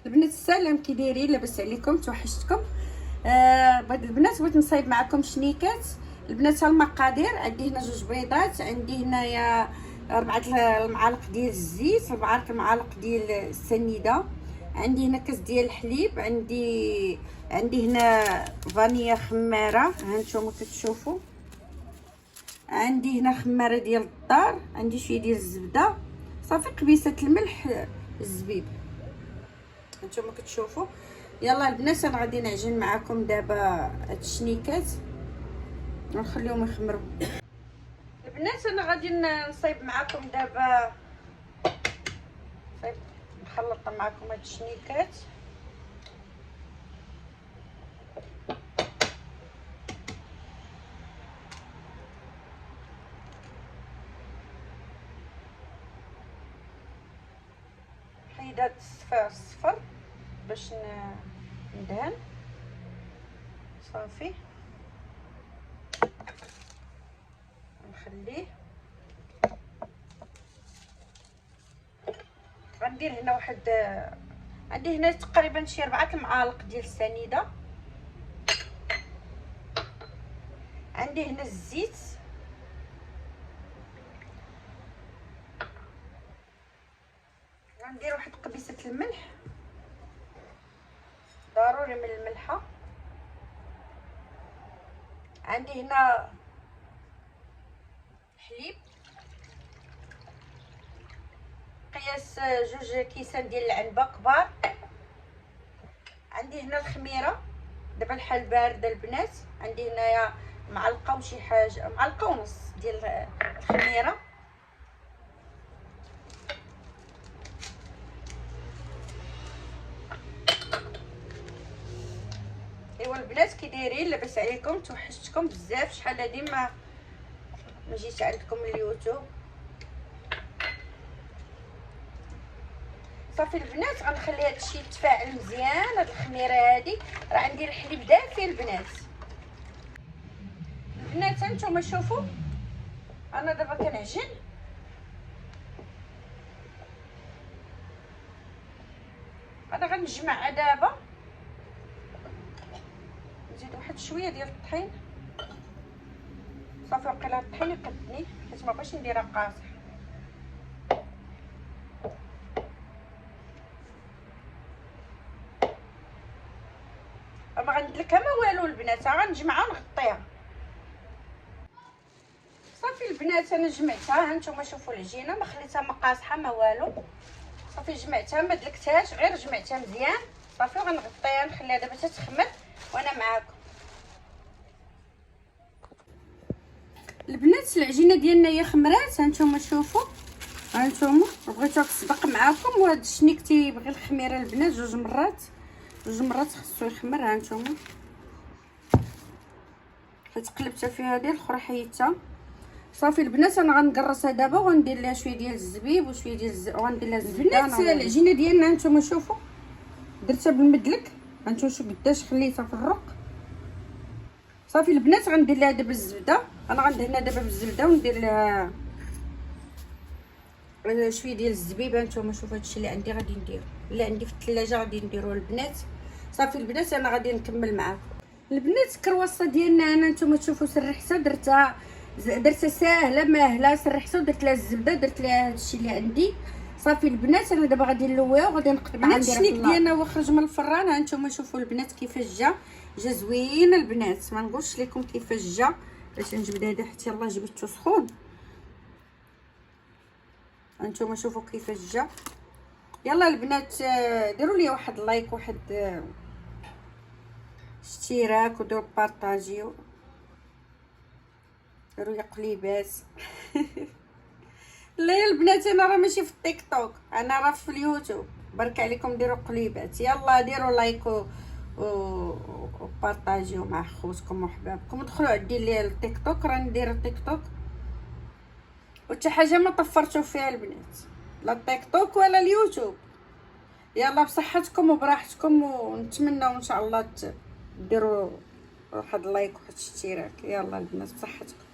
البنات السلام، كي دايرين؟ لاباس عليكم؟ توحشتكم. البنات بغيت نصايب معكم شنيكات. البنات المقادير: عندي هنا 2 بيضات، عندي هنايا 4 المعالق ديال الزيت، 4 المعالق ديال السنيده، عندي هنا كاس ديال الحليب، عندي هنا فانيا خماره، ها نتوما كتشوفوا، عندي هنا خماره ديال الدار، عندي شويه ديال الزبده، صافي قبيصه الملح، الزبيب، هانتوما كتشوفوا. يلا البنات انا غادي نعجن معكم دابا هاد الشنيكات ونخليهم يخمروا. البنات انا غادي نصايب معكم دابا، نخلط معكم هاد الشنيكات. حيدات الصفر باش ندهن، صافي نخليه. غندير هنا عندي هنا تقريبا شي 4 المعالق ديال السنيده، عندي هنا الزيت، غندير واحد قبيصه الملح، ضروري من الملحه، عندي هنا حليب قياس 2 كيسان ديال العنبه كبار، عندي هنا الخميره دابا الحال بارده البنات، عندي هنايا معلقه وشي حاجه، معلقه ونص ديال الخميره، ايوا البنات كي دايرين؟ لاباس عليكم؟ توحشتكم بزاف، شحال هادي ما جيت عندكم اليوتيوب. صافي البنات غنخلي هادشي يتفاعل مزيان، هاد الخميره هادي راه عندي الحليب دافي البنات. البنات هانتوما شوفوا انا دابا كنعجن، انا غنجمع دابا، نزيد واحد شويه ديال الطحين، صافي وقيلا الطحين يقدني حيت ما بغيتش نديرها قاصح. ما غندلكها ما والو البنات، غنجمعها ونغطيها. صافي البنات انا جمعتها، هانتوما شوفوا العجينه ما خليتها ما قاصحه ما والو، صافي جمعتها ما دلكتهاش، غير جمعتها مزيان، صافي وغنغطيها نخليها دابا تتخمر وانا معاكم. البنات العجينه ديالنا هي خمرات، هانتوما شوفوا، هانتوما بغيتها تسبق معاكم، وهذا الشنيك تيبغي الخميره البنات 2 مرات، 2 مرات خصو يخمر، هانتوما حيت قلبتها فيها هذه الاخرى حيدتها. صافي البنات انا غنقرصها دابا وغندير لها شويه ديال الزبيب وشويه ديال وغندير لها الزبده. البنات العجينه ديالنا هانتوما شوفوا درتها بالمدلك، هانتوما شوفوا قداش خليتها في الرق. صافي البنات غندير لها دابا الزبده، انا غندهنها دابا بالزبده وندير لها شويه ديال الزبيب. هانتوما شوفوا هادشي اللي عندي غادي نديرو، اللي عندي في الثلاجه غادي نديروه البنات. صافي البنات انا غادي نكمل معاكم. البنات الكرواسه ديالنا انا نتوما تشوفوا سرحتها، درتها ساهله ماهله، سرحتها ودرت لها الزبده، درت لها هادشي اللي عندي. صافي البنات انا دابا غادي نلويها وغادي نقطع مع الشنيك ديالنا هو خرج من الفران. ها نتوما شوفوا البنات كيفاش جا زوين البنات، ما نقولش لكم كيفاش جا، باش نجبد هذا حتى يلاه جبدته سخون. هانتوما شوفوا كيفاش جا. يلا البنات ديروا لي واحد لايك، واحد اشتراك، وديروا بارطاجيو، ديروا لي قليبات. لا يا البنات انا راه ماشي في التيك توك، انا راه في اليوتيوب، برك عليكم ديروا قليبات. يلا ديروا لايك وبارطاجيو مع خوتكم وحبابكم، ودخلوا عندي لي التيك توك، راني ندير التيك توك وحتى حاجه ما طفرتو فيها البنات، لا التيك توك ولا اليوتيوب. يلا بصحتكم وبراحتكم، ونتمنى ان شاء الله ديروا واحد لايك وواحد اشتراك. يلا البنات بصحتكم.